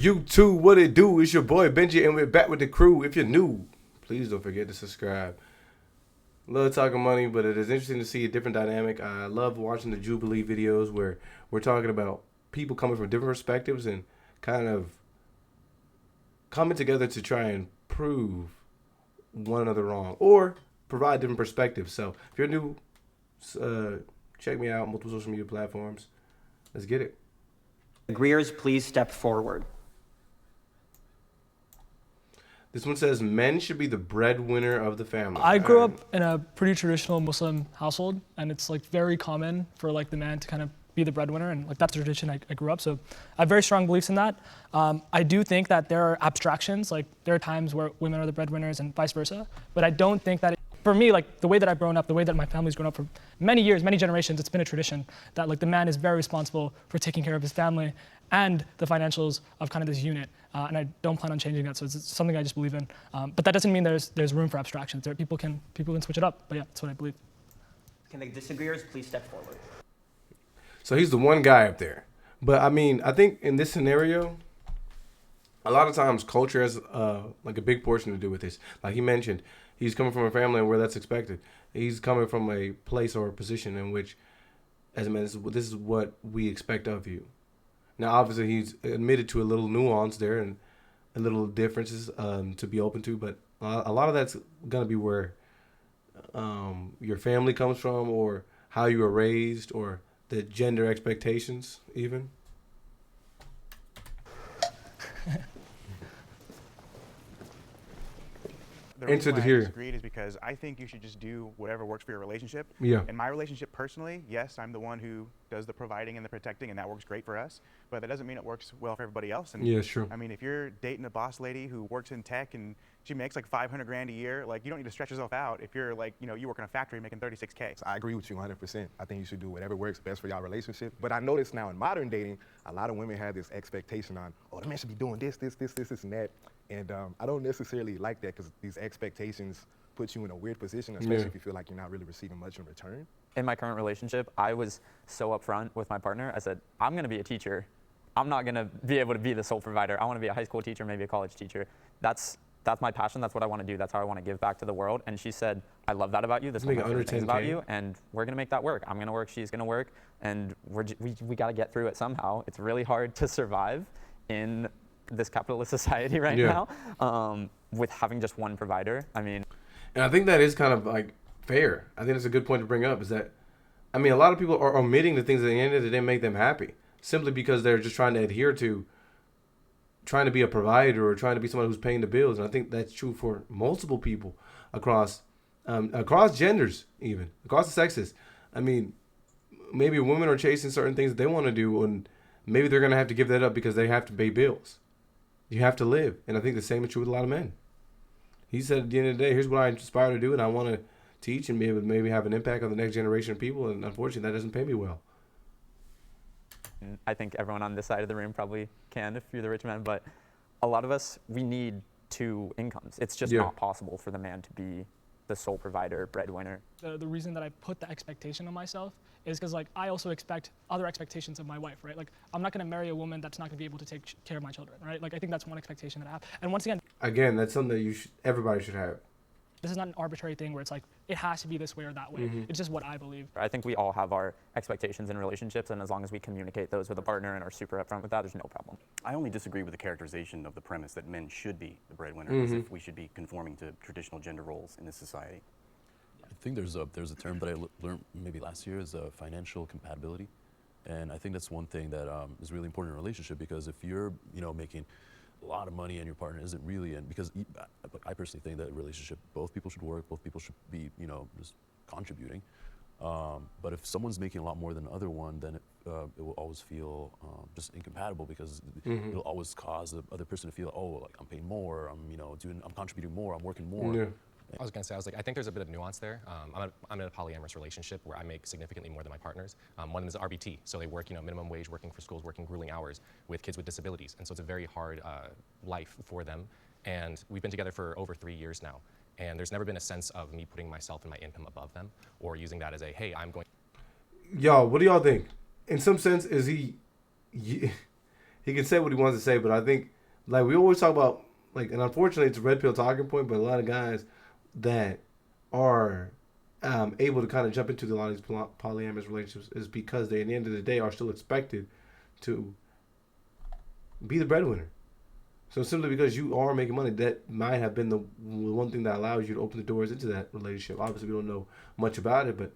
YouTube, what it do? It's your boy Benji, and we're back with the crew. If you're new, please don't forget to subscribe. Love talking money, but it is interesting to see a different dynamic. I love watching the Jubilee videos where we're talking about people coming from different perspectives and kind of coming together to try and prove one another wrong or provide different perspectives. So if you're new, check me out on multiple social media platforms. Let's get it. Agreeers, please step forward. This one says men should be the breadwinner of the family. I grew up in a pretty traditional Muslim household, and it's like very common for like the man to kind of be the breadwinner, and like that's the tradition I grew up. So I have very strong beliefs in that. I do think that there are abstractions, like there are times where women are the breadwinners and vice versa, but I don't think that for me, like the way that I've grown up, the way that my family's grown up for many years, many generations, it's been a tradition that like the man is very responsible for taking care of his family and the financials of kind of this unit. And I don't plan on changing that, so it's something I just believe in. But that doesn't mean there's room for abstractions. People can switch it up, but yeah, that's what I believe. Can the disagreeers please step forward? So he's the one guy up there. But I mean, I think in this scenario, a lot of times culture has like a big portion to do with this. Like he mentioned, he's coming from a family where that's expected. He's coming from a place or a position in which, as a man, this is what we expect of you. Now, obviously, he's admitted to a little nuance there and a little differences to be open to, but a lot of that's going to be where your family comes from or how you were raised or the gender expectations even. The reason why I disagreed is because I think you should just do whatever works for your relationship. Yeah. In my relationship personally, yes, I'm the one who does the providing and the protecting, and that works great for us. But that doesn't mean it works well for everybody else. And yeah, sure. I mean, if you're dating a boss lady who works in tech and she makes like 500 grand a year, like you don't need to stretch yourself out. If you're like, you work in a factory making 36K. I agree with you 100%. I think you should do whatever works best for your relationship. But I notice now in modern dating, a lot of women have this expectation on, oh, the man should be doing this, and that. And I don't necessarily like that because these expectations put you in a weird position, especially if you feel like you're not really receiving much in return. In my current relationship, I was so upfront with my partner. I said, I'm going to be a teacher. I'm not going to be able to be the sole provider. I want to be a high school teacher, maybe a college teacher. That's my passion. That's what I want to do. That's how I want to give back to the world. And she said, I love that about you. That's one of my favorite things about you. And we're going to make that work. I'm going to work. She's going to work. And we got to get through it somehow. It's really hard to survive in this capitalist society right now with having just one provider. I mean, and I think that is kind of like fair. I think that's a good point to bring up is that, I mean, a lot of people are omitting the things at the end of the day make them happy simply because they're just trying to adhere to trying to be a provider or trying to be someone who's paying the bills. And I think that's true for multiple people across genders, even across the sexes. I mean, maybe women are chasing certain things that they want to do and maybe they're going to have to give that up because they have to pay bills. You have to live. And I think the same is true with a lot of men. He said at the end of the day, here's what I aspire to do, and I want to teach and be able to maybe have an impact on the next generation of people, and unfortunately that doesn't pay me well. I think everyone on this side of the room probably can if you're the rich man, but a lot of us, we need two incomes. It's just not possible for the man to be the sole provider, breadwinner. The reason that I put the expectation on myself is because like I also expect other expectations of my wife, right? Like I'm not going to marry a woman that's not going to be able to take care of my children, right? Like I think that's one expectation that I have. And once again, that's something that everybody should have. This is not an arbitrary thing where it's like it has to be this way or that way. It's just what I believe. I think we all have our expectations in relationships, and as long as we communicate those with a partner and are super upfront with that, there's no problem. I only disagree with the characterization of the premise that men should be the breadwinner, as if we should be conforming to traditional gender roles in this society. I think there's a term that I learned maybe last year is financial compatibility, and I think that's one thing that is really important in a relationship, because if you're making a lot of money and your partner isn't really, and because I personally think that a relationship, both people should work, both people should be just contributing, but if someone's making a lot more than the other one, then it will always feel just incompatible, because it'll always cause the other person to feel, oh, like I'm paying more, I'm contributing more, I'm working more. I think there's a bit of nuance there. I'm in a polyamorous relationship where I make significantly more than my partners. One of them is RBT, so they work minimum wage, working for schools, working grueling hours with kids with disabilities, and so it's a very hard life for them. And we've been together for over 3 years now, and there's never been a sense of me putting myself and my income above them, or using that as a, hey, I'm going. Y'all, what do y'all think? In some sense, is he he can say what he wants to say, but I think, like, we always talk about, like, and unfortunately it's a red pill talking point, but a lot of guys that are able to kind of jump into a lot of these polyamorous relationships is because they, at the end of the day, are still expected to be the breadwinner. So simply because you are making money, that might have been the one thing that allows you to open the doors into that relationship. Obviously, we don't know much about it, but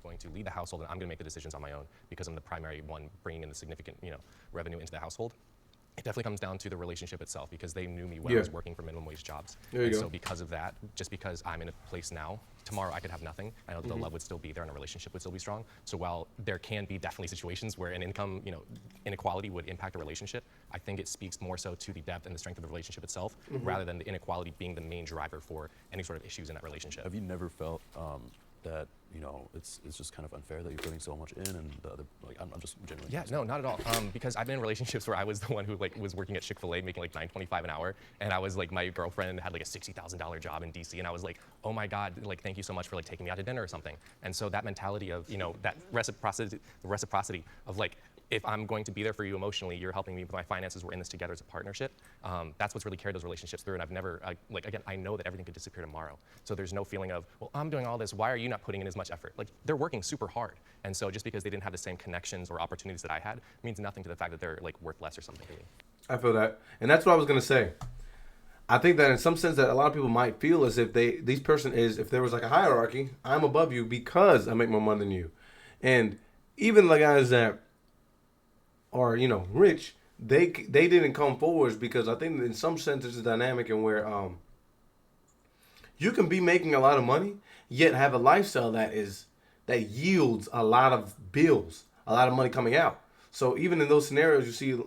going to lead the household, and I'm going to make the decisions on my own because I'm the primary one bringing in the significant, revenue into the household. It definitely comes down to the relationship itself because they knew me when I was working for minimum wage jobs. And so because of that, just because I'm in a place now, tomorrow I could have nothing. I know that the love would still be there and a relationship would still be strong. So while there can be definitely situations where an income, inequality would impact a relationship, I think it speaks more so to the depth and the strength of the relationship itself rather than the inequality being the main driver for any sort of issues in that relationship. Have you never felt that it's just kind of unfair that you're putting so much in and the other, like, I'm just genuinely. Yeah, no, not at all. Because I've been in relationships where I was the one who was working at Chick-fil-A making like $9.25 an hour, and I was like, my girlfriend had like a $60,000 job in DC, and I was like, oh my God, like, thank you so much for like taking me out to dinner or something. And so that mentality of that reciprocity of like, if I'm going to be there for you emotionally, you're helping me with my finances, we're in this together as a partnership. That's what's really carried those relationships through. And I've never, again, I know that everything could disappear tomorrow. So there's no feeling of, well, I'm doing all this, why are you not putting in as much effort? Like, they're working super hard. And so just because they didn't have the same connections or opportunities that I had means nothing to the fact that they're like worth less or something to me. I feel that. And that's what I was going to say. I think that in some sense that a lot of people might feel as if if there was like a hierarchy, I'm above you because I make more money than you. And even the guys that are, rich, they didn't come forward because I think in some sense there's a dynamic in where you can be making a lot of money yet have a lifestyle that yields a lot of bills, a lot of money coming out. So even in those scenarios, you see,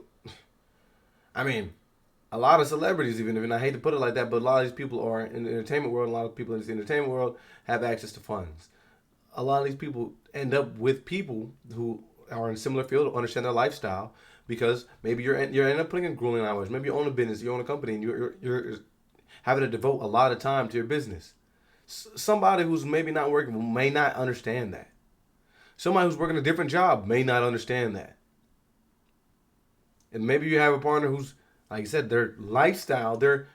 a lot of celebrities, and I hate to put it like that, but a lot of these people are in the entertainment world. A lot of people in the entertainment world have access to funds. A lot of these people end up with people who are in a similar field, understand their lifestyle, because maybe you're end up putting in grueling hours. Maybe you own a business, you own a company, and you're having to devote a lot of time to your business. Somebody who's maybe not working may not understand that. Somebody who's working a different job may not understand that. And maybe you have a partner who's, like you said, their lifestyle, they're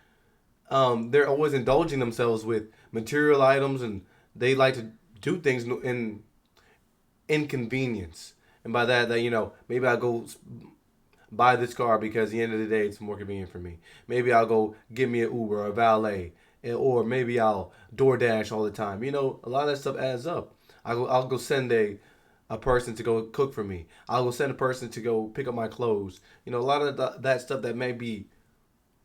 always indulging themselves with material items, and they like to do things in inconvenience. And by that, maybe I'll go buy this car because at the end of the day, it's more convenient for me. Maybe I'll go get me an Uber or a valet, or maybe I'll DoorDash all the time. A lot of that stuff adds up. I'll go send a person to go cook for me. I'll go send a person to go pick up my clothes. A lot of that stuff that may be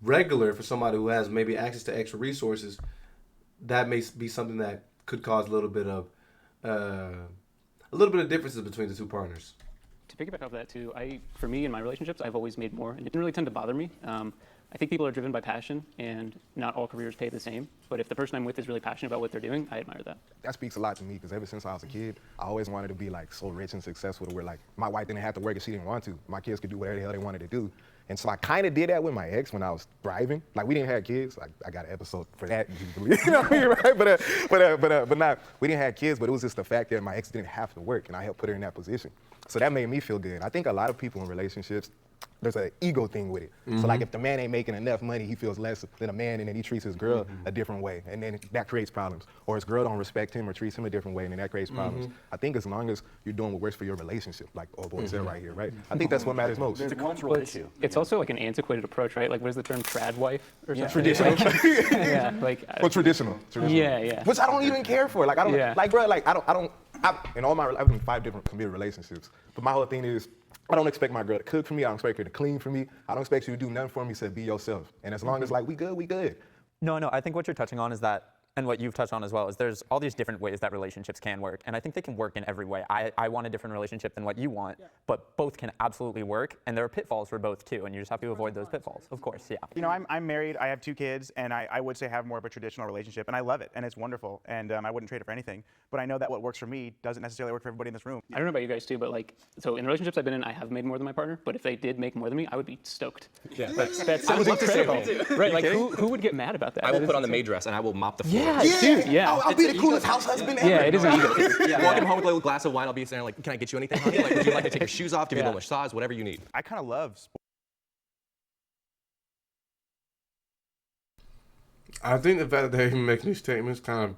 regular for somebody who has maybe access to extra resources, that may be something that could cause a little bit of differences between the two partners. To piggyback off that too, for me in my relationships, I've always made more, and it didn't really tend to bother me. I think people are driven by passion, and not all careers pay the same. But if the person I'm with is really passionate about what they're doing, I admire that. That speaks a lot to me because ever since I was a kid, I always wanted to be like so rich and successful to where like my wife didn't have to work if she didn't want to. My kids could do whatever the hell they wanted to do. And so I kind of did that with my ex when I was thriving. Like, we didn't have kids. I got an episode for that, Jubilee. You know what I mean, right? But not, we didn't have kids, but it was just the fact that my ex didn't have to work, and I helped put her in that position. So that made me feel good. I think a lot of people in relationships, there's an ego thing with it. So like if the man ain't making enough money, he feels less than a man, and then he treats his girl a different way, and then that creates problems. Or his girl don't respect him or treats him a different way, and then that creates problems. I think as long as you're doing what works for your relationship, like old boy said right here, right? I think that's what matters most. It's a cultural issue. It's also like an antiquated approach, right? Like, what is the term, trad wife or something? Traditional. Yeah, like. Well, traditional. Yeah. Which I don't even care for. Like, I don't, like, bro, like, in all I've been in 5 different committed relationships, but my whole thing is, I don't expect my girl to cook for me. I don't expect her to clean for me. I don't expect you to do nothing for me except be yourself. And as long as like we good, we good. No, I think what you're touching on is that, and what you've touched on as well, is there's all these different ways that relationships can work. And I think they can work in every way. I want a different relationship than what you want, but both can absolutely work. And there are pitfalls for both too. And you just have to avoid those pitfalls, of course, yeah. I'm married, I have 2 kids, and I would say have more of a traditional relationship, and I love it, and it's wonderful, and I wouldn't trade it for anything. But I know that what works for me doesn't necessarily work for everybody in this room. I don't know about you guys too, but like, so in relationships I've been in, I have made more than my partner, but if they did make more than me, I would be stoked. Yeah. That sounds incredible. Right, like who would get mad about that? I will put on the maid dress and I will mop the floor dude, yeah. I'll be the coolest house husband ever. Yeah, it is an ego. Walking home with a little glass of wine, I'll be saying like, can I get you anything, honey? Like, would you like to take your shoes off, give you a little massage, whatever you need. I kind of love sports. I think the fact that they're even making these statements kind of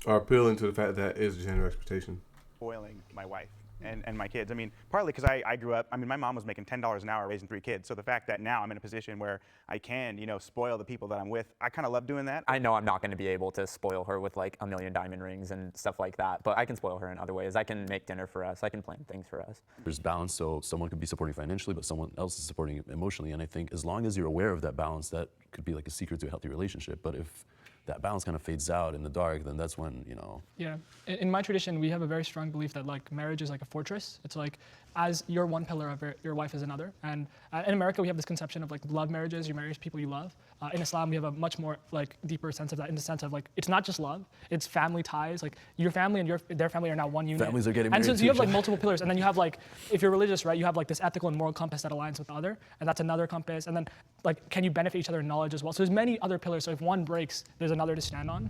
are appealing to the fact that is gender expectation. Spoiling my wife and my kids. I mean, partly because I grew up, I mean, my mom was making $10 an hour raising 3 kids. So the fact that now I'm in a position where I can, you know, spoil the people that I'm with, I kind of love doing that. I know I'm not going to be able to spoil her with like 1 million diamond rings and stuff like that, but I can spoil her in other ways. I can make dinner for us. I can plan things for us. There's balance, so someone could be supporting financially, but someone else is supporting emotionally. And I think as long as you're aware of that balance, that could be like a secret to a healthy relationship. But if that balance kind of fades out in the dark, then that's when, you know. Yeah, in my tradition, we have a very strong belief that like marriage is like a fortress. It's like as you're one pillar of it, your wife is another. And in America, we have this conception of like love marriages. You marry people you love. In Islam, we have a much more like deeper sense of that, in the sense of like it's not just love, it's family ties. Like your family and their family are now one unit. Families are getting married. And so you have like each other. multiple pillars, and then you have like if you're religious, right? You have like this ethical and moral compass that aligns with the other, and that's another compass. And then like can you benefit each other in knowledge as well? So there's many other pillars. So if one breaks, there's another to stand on.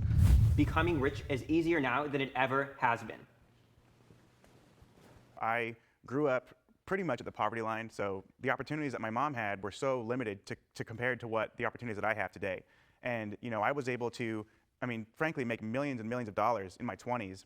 Becoming rich is easier now than it ever has been. I grew up pretty much at the poverty line, so the opportunities that my mom had were so limited to compared to what the opportunities that I have today. And you know, I was able to, I mean, frankly, make millions and millions of dollars in my 20s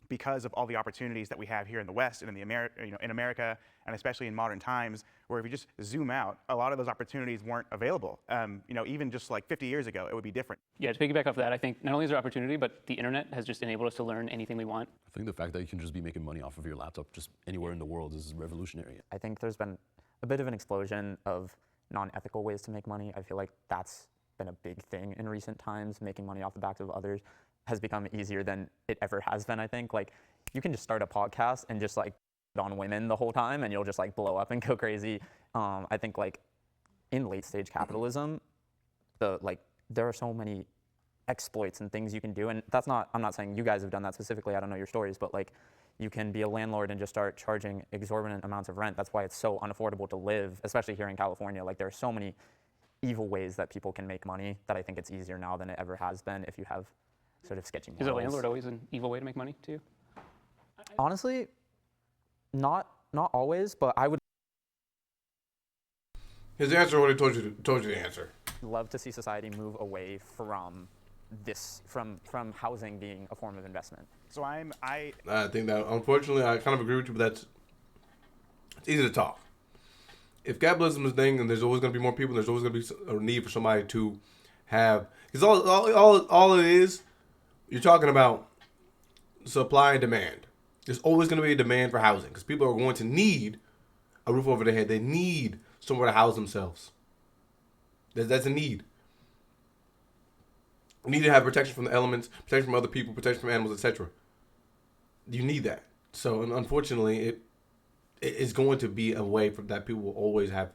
because of all the opportunities that we have here in the West and in America, and especially in modern times, where if you just zoom out, a lot of those opportunities weren't available. You know, even just like 50 years ago, it would be different. Yeah, to piggyback off that, I think not only is there opportunity, but the internet has just enabled us to learn anything we want. I think the fact that you can just be making money off of your laptop just anywhere in the world is revolutionary. I think there's been a bit of an explosion of non-ethical ways to make money. I feel like that's been a big thing in recent times. Making money off the backs of others has become easier than it ever has been, I think. Like, you can just start a podcast and just like on women the whole time and you'll just like blow up and go crazy. I think like in late stage capitalism, there are so many exploits and things you can do. And I'm not saying you guys have done that specifically. I don't know your stories, but like you can be a landlord and just start charging exorbitant amounts of rent. That's why it's so unaffordable to live, especially here in California. Like there are so many evil ways that people can make money that I think it's easier now than it ever has been if you have sort of sketchy morals. Is a landlord always an evil way to make money too? Honestly, not always, but I would His answer already told you the answer. love to see society move away from from housing being a form of investment. So I think that, unfortunately, I kind of agree with you, but it's easy to talk. If capitalism is a thing, and there's always going to be more people, there's always going to be a need for somebody to have, because all it is, you're talking about supply and demand. There's always going to be a demand for housing, because people are going to need a roof over their head. They need somewhere to house themselves. That's a need. You need to have protection from the elements, protection from other people, protection from animals, etc. You need that. So, unfortunately, it's going to be a way that people will always have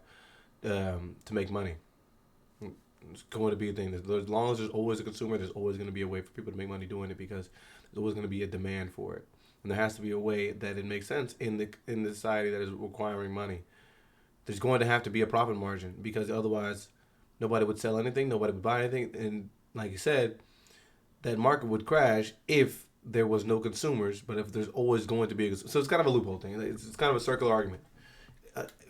to make money. It's going to be a thing. As long as there's always a consumer, there's always going to be a way for people to make money doing it, because there's always going to be a demand for it. And there has to be a way that it makes sense in the society that is requiring money. There's going to have to be a profit margin, because otherwise nobody would sell anything, nobody would buy anything. And like you said, that market would crash if there was no consumers, but if there's always going to be so it's kind of a loophole thing. It's kind of a circular argument.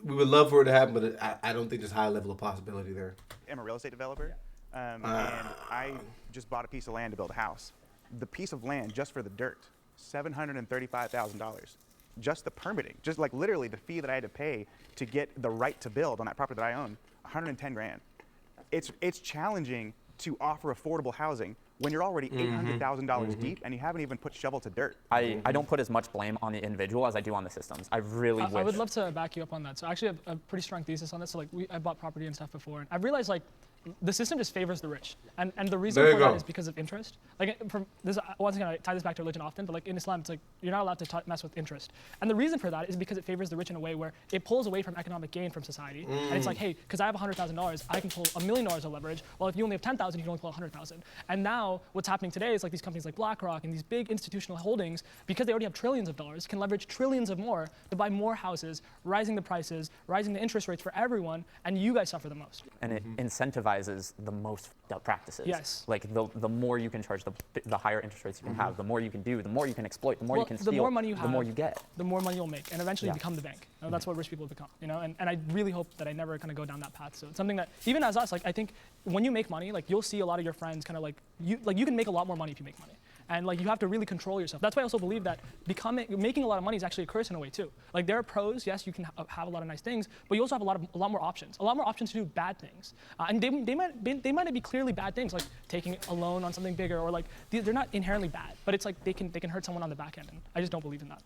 We would love for it to happen, but I don't think there's a high level of possibility there. I'm a real estate developer, and I just bought a piece of land to build a house. The piece of land just for the dirt, $735,000. Just the permitting, just like literally the fee that I had to pay to get the right to build on that property that I own, 110 grand. It's challenging to offer affordable housing when you're already $800,000 deep and you haven't even put shovel to dirt. I don't put as much blame on the individual as I do on the systems. I really wish. I would love to back you up on that. So I actually have a pretty strong thesis on this. So like I bought property and stuff before, and I've realized like the system just favors the rich, and the reason for that is because of interest. Like from this, once again, I tie this back to religion often, but like in Islam, it's like you're not allowed to mess with interest, and the reason for that is because it favors the rich in a way where it pulls away from economic gain from society, and it's like, hey, because I have $100,000, I can pull $1 million of leverage. Well, if you only have 10,000, you can only pull 100,000. And now what's happening today is like these companies like BlackRock and these big institutional holdings, because they already have trillions of dollars, can leverage trillions of more to buy more houses, rising the prices, rising the interest rates for everyone, and you guys suffer the most. And it incentivizes incentivizes the most f***ed up practices. Yes. Like the more you can charge, the higher interest rates you can have, the more you can do, the more you can exploit, the more you can steal, the more money you have, the more you get. the more money you'll make, and eventually you become the bank. You know, that's what rich people become. You know, and I really hope that I never kind of go down that path. So it's something that even as us, like I think when you make money, like you'll see a lot of your friends kind of like you can make a lot more money if you make money. And like you have to really control yourself. That's why I also believe that making a lot of money is actually a curse in a way too. Like there are pros, yes, you can have a lot of nice things, but you also have a lot more options to do bad things. And they might not be clearly bad things, like taking a loan on something bigger, or like they're not inherently bad, but it's like they can hurt someone on the back end, and I just don't believe in that.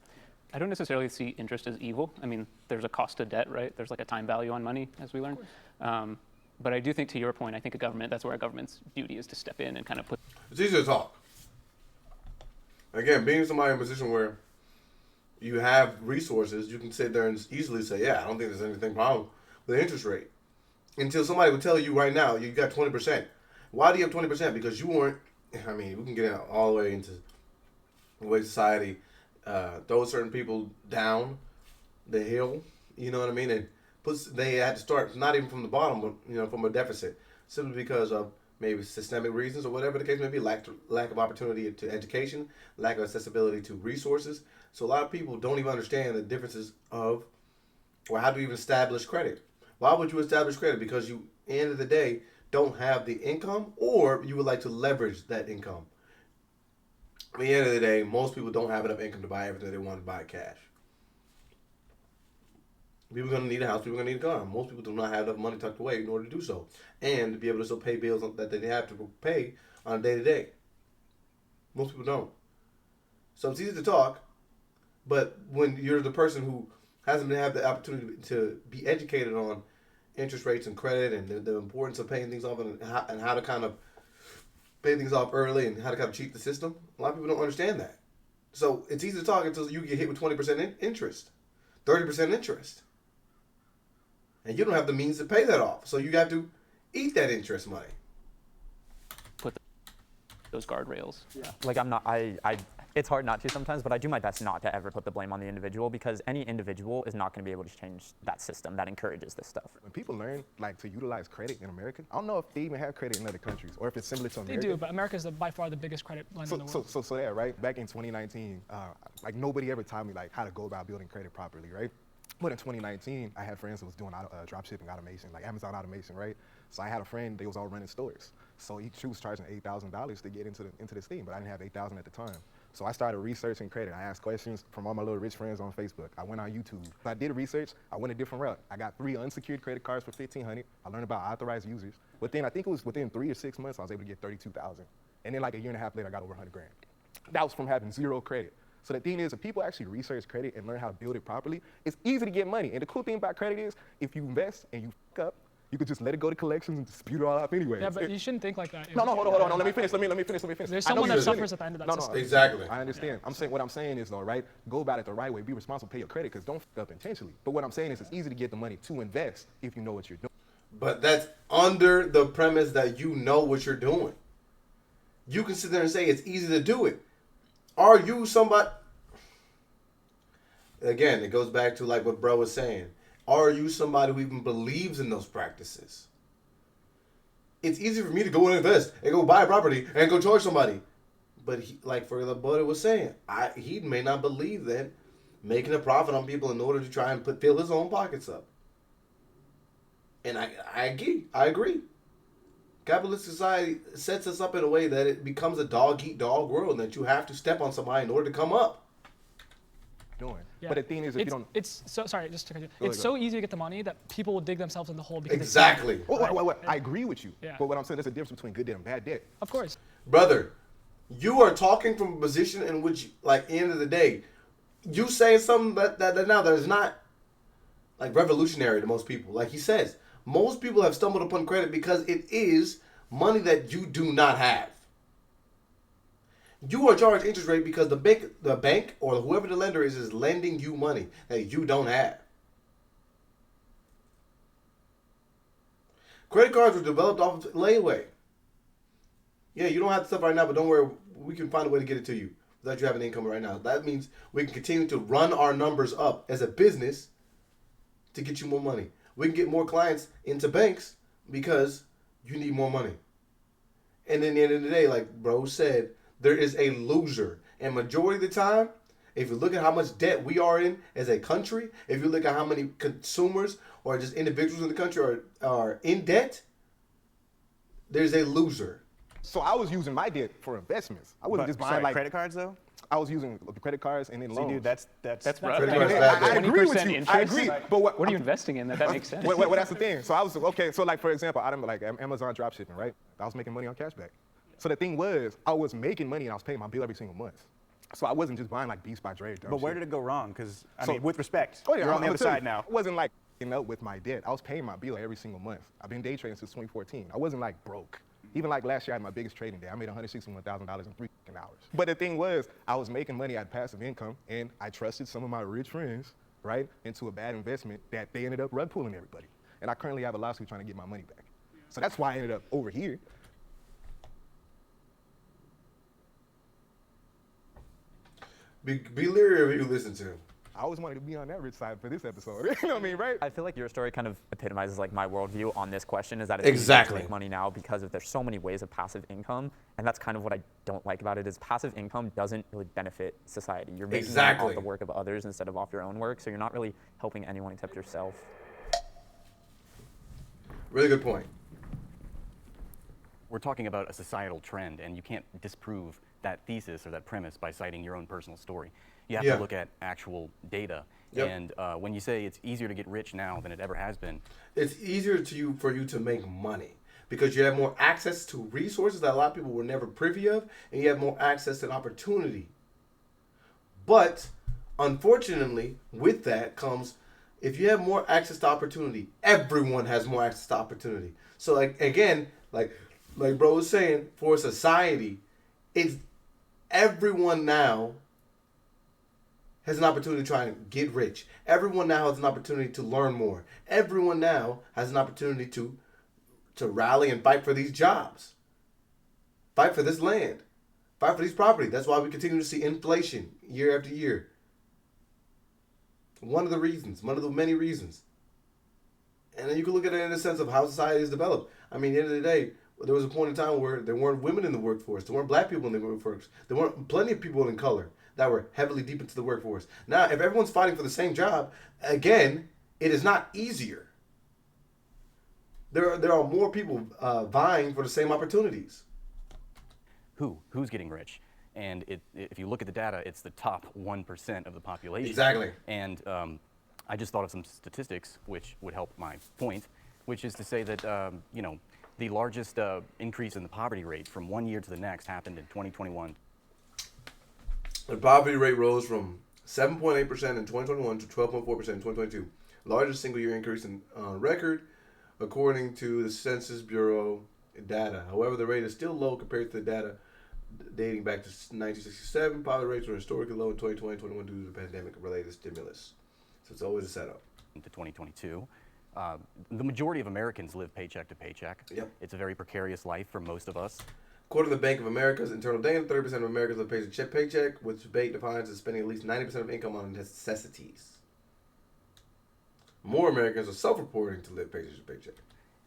I don't necessarily see interest as evil. I mean, there's a cost to debt, right? There's like a time value on money, as we learned. But I do think, to your point, I think that's where a government's duty is to step in and kind of put. It's easy to talk. Again, being somebody in a position where you have resources, you can sit there and easily say, yeah, I don't think there's anything wrong with the interest rate. Until somebody would tell you right now, you got 20%. Why do you have 20%? Because you weren't, I mean, we can get all the way into the way society throws certain people down the hill, you know what I mean? And they had to start not even from the bottom, but, you know, from a deficit, simply because of maybe systemic reasons or whatever the case may be, lack of opportunity to education, lack of accessibility to resources. So a lot of people don't even understand the differences of, or how to even establish credit. Why would you establish credit? Because you, at the end of the day, don't have the income, or you would like to leverage that income. At the end of the day, most people don't have enough income to buy everything they want to buy cash. People are going to need a house. People are going to need a car. Most people do not have enough money tucked away in order to do so. And to be able to still pay bills that they have to pay on a day-to-day. Most people don't. So it's easy to talk, but when you're the person who hasn't had the opportunity to be educated on interest rates and credit and the importance of paying things off and how to kind of pay things off early and how to kind of cheat the system, a lot of people don't understand that. So it's easy to talk until you get hit with 20% interest, 30% interest. And you don't have the means to pay that off. So you have to eat that interest money. Put those guardrails. Yeah. Like it's hard not to sometimes, but I do my best not to ever put the blame on the individual, because any individual is not going to be able to change that system that encourages this stuff. When people learn like to utilize credit in America, I don't know if they even have credit in other countries or if it's similar to America. They do, but America is by far the biggest credit lender in the world. So yeah, right? Back in 2019, like nobody ever taught me like how to go about building credit properly, right? But in 2019, I had friends that was doing drop shipping automation, like Amazon automation, right? So I had a friend, they was all running stores. So she was charging $8,000 to get into this thing, but I didn't have $8,000 at the time. So I started researching credit. I asked questions from all my little rich friends on Facebook. I went on YouTube. I did research. I went a different route. I got 3 unsecured credit cards for $1,500. I learned about authorized users. But then I think it was within 3 or 6 months, I was able to get $32,000. And then like a year and a half later, I got over $100,000. That was from having zero credit. So the thing is, if people actually research credit and learn how to build it properly, it's easy to get money. And the cool thing about credit is, if you invest and you fuck up, you could just let it go to collections and dispute it all out anyway. Yeah, but you shouldn't think like that. No, hold on. Let me finish. There's someone that suffers at the end of that system. Exactly. I understand. What I'm saying is, though, right? Go about it the right way. Be responsible. Pay your credit, because don't fuck up intentionally. But what I'm saying is, it's easy to get the money to invest if you know what you're doing. But that's under the premise that you know what you're doing. You can sit there and say it's easy to do it. Are you somebody? Again, it goes back to like what bro was saying. Are you somebody who even believes in those practices? It's easy for me to go and invest and go buy a property and go charge somebody. But like for the brother was saying, he may not believe that making a profit on people in order to try and fill his own pockets up. And I agree. Capitalist society sets us up in a way that it becomes a dog-eat-dog world, and that you have to step on somebody in order to come up. Yeah. But the thing is, if you don't... It's so, sorry, just to cut you. It's so easy to get the money that people will dig themselves in the hole because exactly. I agree with you. Yeah. But what I'm saying, there's a difference between good debt and bad debt. Of course. Brother, you are talking from a position in which, like, end of the day, you saying something that is not, like, revolutionary to most people. Like he says, most people have stumbled upon credit because it is money that you do not have. You are charged interest rate because the bank or whoever the lender is lending you money that you don't have. Credit cards were developed off of layaway. Yeah, you don't have the stuff right now, but don't worry, we can find a way to get it to you without you having income right now. That means we can continue to run our numbers up as a business to get you more money. We can get more clients into banks because you need more money. And in the end of the day, like bro said, there is a loser. And majority of the time, if you look at how much debt we are in as a country, if you look at how many consumers or just individuals in the country are in debt, there's a loser. So I was using my debt for investments. I wasn't just buying Sorry, like credit cards though? I was using credit cards and then See, loans. dude, that's rough. Credit I cards mean, bad. I agree with 20% you. interest? I agree. But What are you investing in that makes sense? Well, that's the thing. So I was okay. So like for example, I'm like Amazon dropshipping, right? I was making money on cashback. So the thing was, I was making money and I was paying my bill every single month. So I wasn't just buying like Beats by Dre. But where did it go wrong? Because I So- mean, with respect, Oh yeah, you're on the I'm other gonna tell side you, now. I wasn't like up with my debt. I was paying my bill every single month. I've been day trading since 2014. I wasn't like broke. Even like last year, I had my biggest trading day. I made $161,000 in 3 hours. But the thing was, I was making money at passive income, and I trusted some of my rich friends, right, into a bad investment that they ended up rug pulling everybody. And I currently have a lawsuit trying to get my money back. So that's why I ended up over here. Be leery of who you listen to. I always wanted to be on that rich side for this episode. You know what I mean, right? I feel like your story kind of epitomizes like my worldview on this question, is that it's Exactly. easy to make money now because there's so many ways of passive income, and that's kind of what I don't like about it, is passive income doesn't really benefit society. You're making money Exactly. off the work of others instead of off your own work, so you're not really helping anyone except yourself. Really good point. We're talking about a societal trend, and you can't disprove that thesis or that premise by citing your own personal story. You have Yeah. to look at actual data. Yep. And when you say it's easier to get rich now than it ever has been, It's easier for you to make money because you have more access to resources that a lot of people were never privy of, and you have more access to opportunity. But unfortunately, with that comes, if you have more access to opportunity, everyone has more access to opportunity. So like again, like bro was saying, for society, it's everyone now has an opportunity to try and get rich. Everyone now has an opportunity to learn more. Everyone now has an opportunity to rally and fight for these jobs. Fight for this land. Fight for these property. That's why we continue to see inflation year after year. One of the reasons, one of the many reasons. And then you can look at it in the sense of how society is developed. I mean, at the end of the day, there was a point in time where there weren't women in the workforce. There weren't black people in the workforce. There weren't plenty of people in color that were heavily deep into the workforce. Now, if everyone's fighting for the same job, again, it is not easier. There are more people vying for the same opportunities. who's getting rich? And if you look at the data, it's the top 1% of the population. Exactly. And I just thought of some statistics which would help my point, which is to say that the largest increase in the poverty rate from one year to the next happened in 2021. The poverty rate rose from 7.8% in 2021 to 12.4% in 2022. Largest single year increase in record, according to the Census Bureau data. However, the rate is still low compared to the data dating back to 1967. Poverty rates were historically low in 2020 and 2021 due to the pandemic-related stimulus. So it's always a setup. Into 2022. The majority of Americans live paycheck to paycheck. Yep. It's a very precarious life for most of us. According to the Bank of America's internal data, 30% of Americans live paycheck to paycheck, which the bank defines as spending at least 90% of income on necessities. More Americans are self-reporting to live paycheck to paycheck.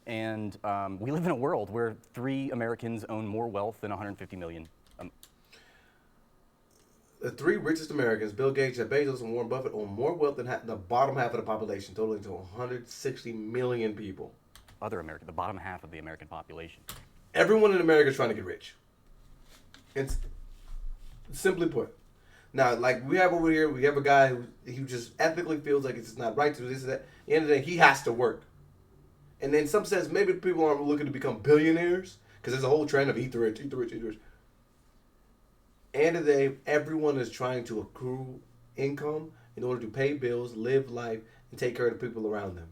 And we live in a world where 3 Americans own more wealth than 150 million. The 3 richest Americans, Bill Gates, Jeff Bezos, and Warren Buffett, own more wealth than the bottom half of the population, totaling to 160 million people. The bottom half of the American population. Everyone in America is trying to get rich. It's simply put. Now, like we have over here, we have a guy who just ethically feels like it's just not right to do this and that. At the end of the day, he has to work. And in some sense, maybe people aren't looking to become billionaires because there's a whole trend of eat the rich, eat the rich, eat the rich. End of the day, everyone is trying to accrue income in order to pay bills, live life, and take care of the people around them.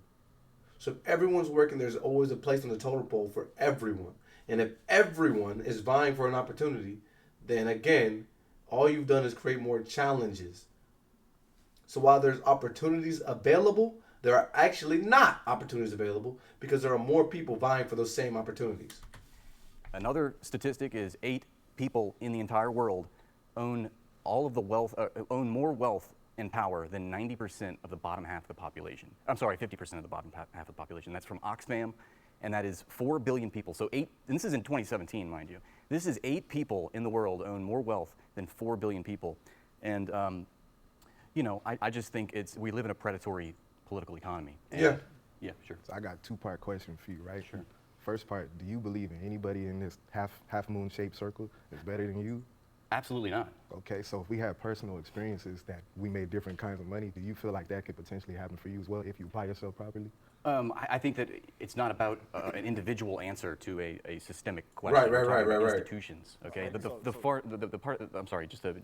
So if everyone's working, there's always a place on the totem pole for everyone. And if everyone is vying for an opportunity, then again, all you've done is create more challenges. So while there's opportunities available, there are actually not opportunities available because there are more people vying for those same opportunities. Another statistic is 8 people in the entire world own all of the wealth, own more wealth and power than 90% of the bottom half of the population. I'm sorry, 50% of the bottom half of the population. That's from Oxfam, and that is 4 billion people. So and this is in 2017, mind you. This is 8 people in the world own more wealth than 4 billion people. And, I just think we live in a predatory political economy. And yeah, sure. So I got a 2-part question for you, right? Sure. First part, do you believe in anybody in this half moon shaped circle is better than you? Absolutely not. Okay, so if we have personal experiences that we made different kinds of money, do you feel like that could potentially happen for you as well if you apply yourself properly? I think that it's not about an individual answer to a systemic question. Right. Institutions. Okay. The part. I'm sorry. Just to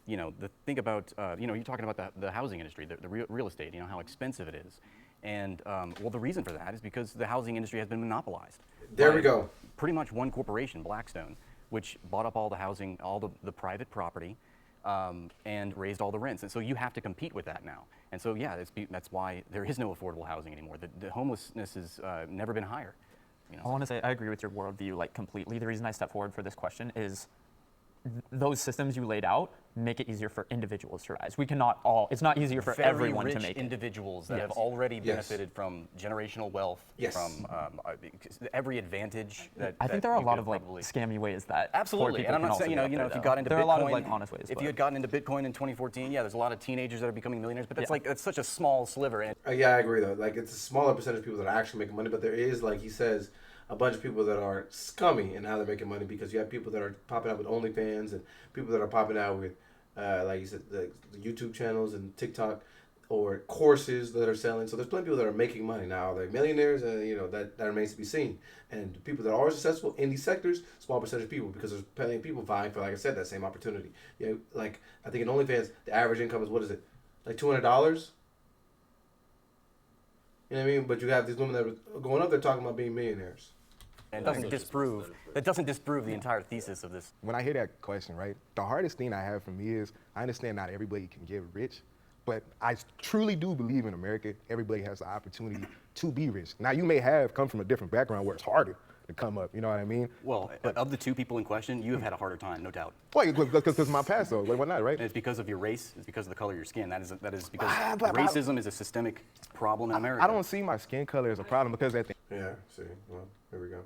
the thing about you're talking about the housing industry, the real estate. How expensive it is, and the reason for that is because the housing industry has been monopolized. There we go. Pretty much one corporation, Blackstone, which bought up all the housing, all the private property, and raised all the rents. And so you have to compete with that now. And so, yeah, that's why there is no affordable housing anymore. The homelessness has never been higher. I want to say I agree with your worldview completely. The reason I step forward for this question is those systems you laid out make it easier for individuals to rise. We cannot all, it's not easier for Very everyone rich to make individuals that Yes. have already benefited from generational wealth, Yes. from every advantage that I think there are a lot of scammy ways that poor absolutely. people And I'm can not also saying, get up if there, you though. got into there Bitcoin, are a lot of honest ways. if you had gotten into Bitcoin in 2014, there's a lot of teenagers that are becoming millionaires, but that's Yeah. that's such a small sliver. And Yeah, I agree though. It's a smaller percentage of people that are actually making money, but there is, like he says, a bunch of people that are scummy in how they're making money, because you have people that are popping out with OnlyFans and people that are popping out with, like you said, the YouTube channels and TikTok, or courses that are selling. So there's plenty of people that are making money now. Are they millionaires? That remains to be seen. And the people that are successful in these sectors, small percentage of people, because there's plenty of people vying for, like I said, that same opportunity. Like I think in OnlyFans, the average income is, what is it, like $200? You know what I mean? But you have these women that are going up there talking about being millionaires. and doesn't disprove the entire thesis of this. When I hear that question, right, the hardest thing I have for me is I understand not everybody can get rich, but I truly do believe in America, everybody has the opportunity to be rich. Now, you may come from a different background where it's harder to come up, you know what I mean? Well, of the 2 people in question, you have had a harder time, no doubt. Well, because of my past, though. Why not, right? And it's because of your race. It's because of the color of your skin. That is because racism is a systemic problem in America. I don't see my skin color as a problem because Yeah, see, well, here we go.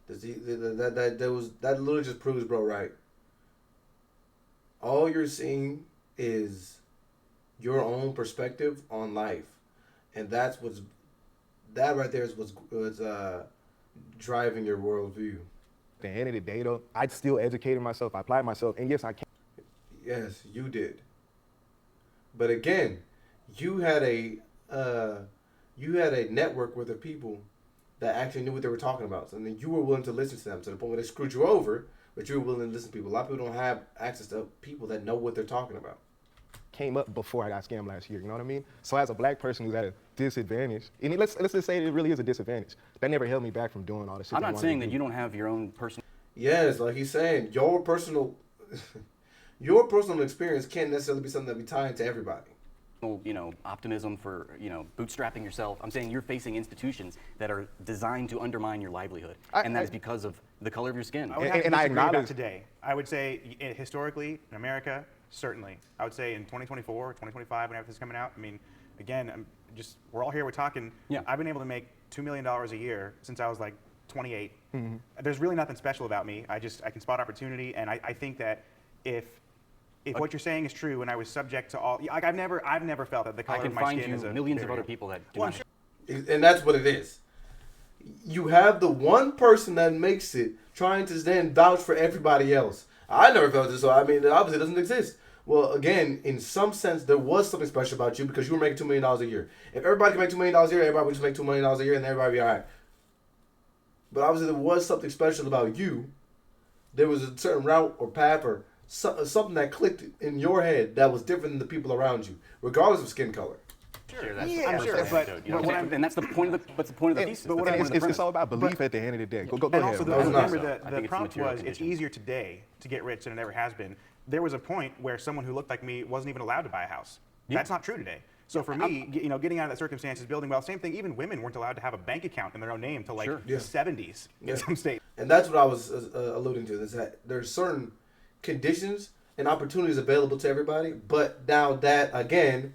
That literally just proves, bro, right? All you're seeing is your own perspective on life, and that right there is what's driving your worldview. At the end of the day, though, I still educated myself, I applied myself, and yes, I can. Yes, you did. But again, you had a network with the people that actually knew what they were talking about. So then you were willing to listen to them to the point where they screwed you over, but you were willing to listen to people. A lot of people don't have access to people that know what they're talking about. Came up before I got scammed last year, you know what I mean? So as a black person who's at a disadvantage, and let's just say it really is a disadvantage, that never held me back from doing all the shit. I'm not saying that you don't have your own personal. Yes, like he's saying, your personal experience can't necessarily be something that be tied to everybody. Optimism for, bootstrapping yourself. I'm saying you're facing institutions that are designed to undermine your livelihood, and that is because of the color of your skin. I would have to disagree about today. I would say historically in America, certainly. I would say in 2024, 2025, when everything's coming out. I mean, again, we're all here. We're talking. Yeah. I've been able to make $2 million a year since I was like 28. Mm-hmm. There's really nothing special about me. I can spot opportunity, and I think that if what you're saying is true, and I was subject to all, I've never felt that the color of my skin is a millions of barrier. other people that do not. And that's what it is. You have the one person that makes it trying to then vouch for everybody else. I never felt this, so I mean, it obviously doesn't exist. Well, again, in some sense, there was something special about you because you were making $2 million a year. If everybody can make $2 million a year, everybody would just make $2 million a year and everybody would be all right. But obviously, there was something special about you. There was a certain route or path or something that clicked in your head that was different than the people around you, regardless of skin color. Sure, I'm sure, but and that's the point of the thesis. But it's all about belief at the end of the day. Go and ahead. also, remember the prompt was, it's conditions. easier today to get rich than it ever has been. There was a point where someone who looked like me wasn't even allowed to buy a house. Yeah. That's not true today. So for me, getting out of that circumstances, building wealth, same thing, even women weren't allowed to have a bank account in their own name until the 70s in some states. And that's what I was alluding to, is that there's certain conditions and opportunities available to everybody, but now that, again,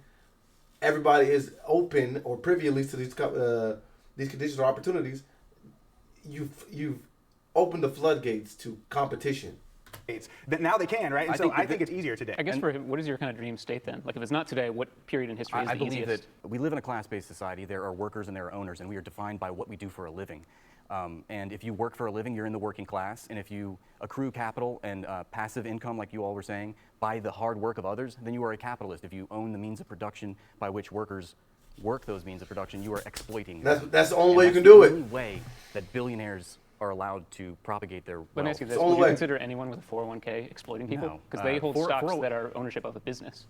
everybody is open or privy at least to these conditions or opportunities, you've opened the floodgates to competition. That now they can, right? And I think it's easier today. I guess what is your kind of dream state then? Like if it's not today, what period in history is I the believe easiest? that we live in a class-based society. There are workers and there are owners, and we are defined by what we do for a living. And if you work for a living, you're in the working class. And if you accrue capital and passive income, like you all were saying, by the hard work of others, then you are a capitalist. If you own the means of production by which workers work those means of production, you are exploiting them. That's the only way you can do it. That's the only way that billionaires are allowed to propagate their wealth. Let me ask you this: would you consider anyone with a 401k exploiting people? No. Because they hold stocks that are ownership of a business.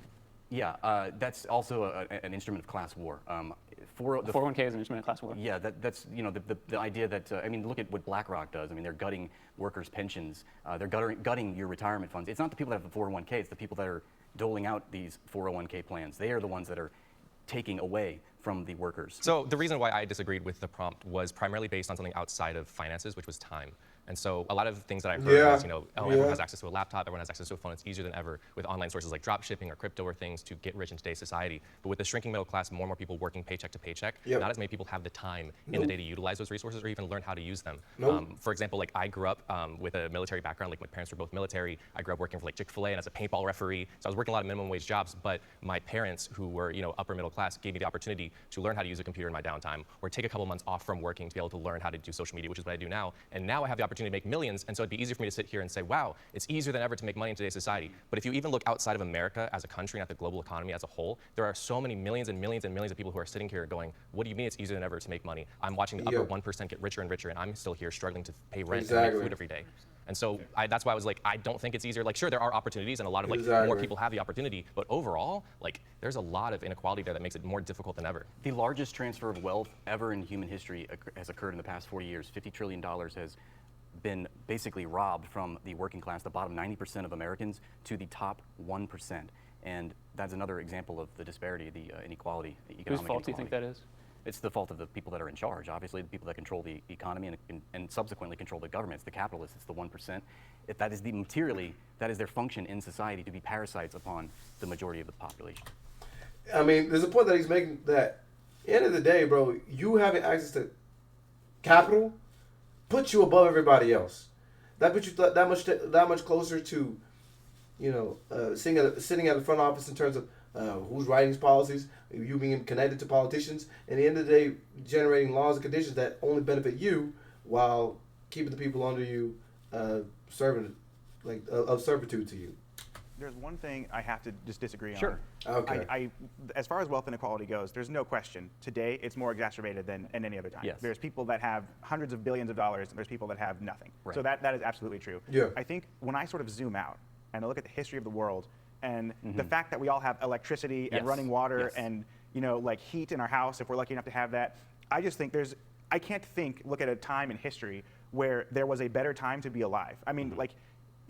Yeah, that's also an instrument of class war. The 401k is an instrument of class war. Yeah, that's the idea that I mean, look at what BlackRock does. I mean, they're gutting workers' pensions. They're gutting your retirement funds. It's not the people that have the 401k. It's the people that are doling out these 401k plans. They are the ones that are taking away from the workers. So the reason why I disagreed with the prompt was primarily based on something outside of finances, which was time. And so a lot of things that I've heard is, everyone has access to a laptop, everyone has access to a phone. It's easier than ever with online sources like drop shipping or crypto or things to get rich in today's society. But with the shrinking middle class, more and more people working paycheck to paycheck, not as many people have the time in the day to utilize those resources or even learn how to use them. For example, like I grew up with a military background. Like my parents were both military. I grew up working for like Chick-fil-A and as a paintball referee. So I was working a lot of minimum wage jobs. But my parents, who were upper middle class, gave me the opportunity to learn how to use a computer in my downtime or take a couple months off from working to be able to learn how to do social media, which is what I do now. And now I have the opportunity to make millions. And so it'd be easier for me to sit here and say, wow, it's easier than ever to make money in today's society. But if you even look outside of America as a country and at the global economy as a whole, there are so many millions and millions and millions of people who are sitting here going, what do you mean it's easier than ever to make money? I'm watching the upper 1% get richer and richer, and I'm still here struggling to pay rent and make food every day. And so that's why I was like, I don't think it's easier. Like, sure, there are opportunities and a lot of more people have the opportunity, but overall, like, there's a lot of inequality there that makes it more difficult than ever. The largest transfer of wealth ever in human history has occurred in the past 40 years. $50 trillion has been basically robbed from the working class, the bottom 90% of Americans, to the top 1%. And that's another example of the disparity, the inequality, the economic Whose fault do you think that is? It's the fault of the people that are in charge, obviously, the people that control the economy and subsequently control the government. It's the capitalists, it's the 1%. That is that is their function in society, to be parasites upon the majority of the population. I mean, there's a point that he's making that, at the end of the day, bro, you having access to capital puts you above everybody else. That puts you that much closer to, sitting at the front office in terms of who's writing these policies, you being connected to politicians, and at the end of the day, generating laws and conditions that only benefit you while keeping the people under you servitude to you. There's one thing I have to just disagree on. Sure. Okay. As far as wealth inequality goes, there's no question. Today, it's more exacerbated than any other time. Yes. There's people that have hundreds of billions of dollars, and there's people that have nothing. Right. So that is absolutely true. Yeah. I think when I sort of zoom out and I look at the history of the world and the fact that we all have electricity and running water and like heat in our house, if we're lucky enough to have that, I just think I can't look at a time in history where there was a better time to be alive. I mean,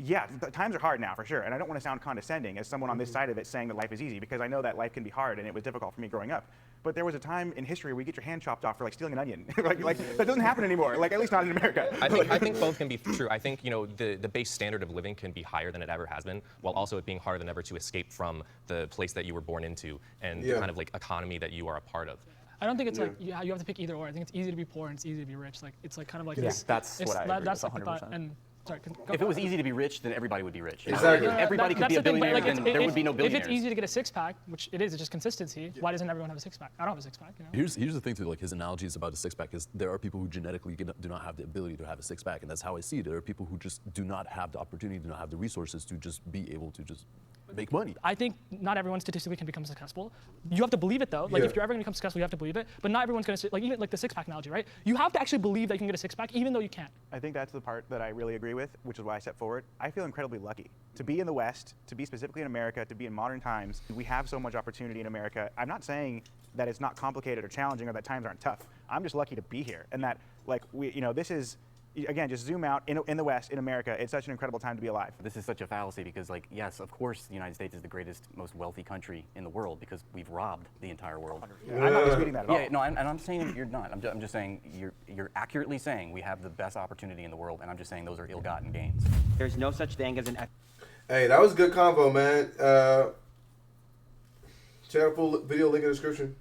yeah, the times are hard now for sure, and I don't want to sound condescending as someone on this side of it saying that life is easy, because I know that life can be hard and it was difficult for me growing up. But there was a time in history where you get your hand chopped off for stealing an onion. like that doesn't happen anymore. At least not in America. I think both can be true. I think the base standard of living can be higher than it ever has been, while also it being harder than ever to escape from the place that you were born into and the kind of economy that you are a part of. I don't think it's you have to pick either or. I think it's easy to be poor and it's easy to be rich. It's kind of like this. That's what I agree That's with, like the thought. 100%. And sorry, If it was easy to be rich, then everybody would be rich. Exactly. If everybody could be a billionaire, then there would be no billionaires. If it's easy to get a six-pack, which it is, it's just consistency. Why doesn't everyone have a six-pack? I don't have a six-pack. Here's the thing too, his analogy is about a six-pack is there are people who genetically do not have the ability to have a six-pack, and that's how I see it. There are people who just do not have the opportunity, do not have the resources to just be able to just make money. I think not everyone statistically can become successful. You have to believe it though. If you're ever gonna become successful, you have to believe it. But not everyone's gonna even the six-pack analogy, right? You have to actually believe that you can get a six-pack, even though you can't. I think that's the part that I really agree with, which is why I stepped forward. I feel incredibly lucky to be in the West, to be specifically in America, to be in modern times. We have so much opportunity in America. I'm not saying that it's not complicated or challenging or that times aren't tough. I'm just lucky to be here, and that this is. Again, just zoom out in the West, in America, it's such an incredible time to be alive. This is such a fallacy because, yes, of course, the United States is the greatest, most wealthy country in the world because we've robbed the entire world. I'm not disputing that at all. Yeah, no, and I'm saying you're not. I'm just saying you're accurately saying we have the best opportunity in the world, and I'm just saying those are ill-gotten gains. There's no such thing as an... Hey, that was a good convo, man. Check out full video link in the description.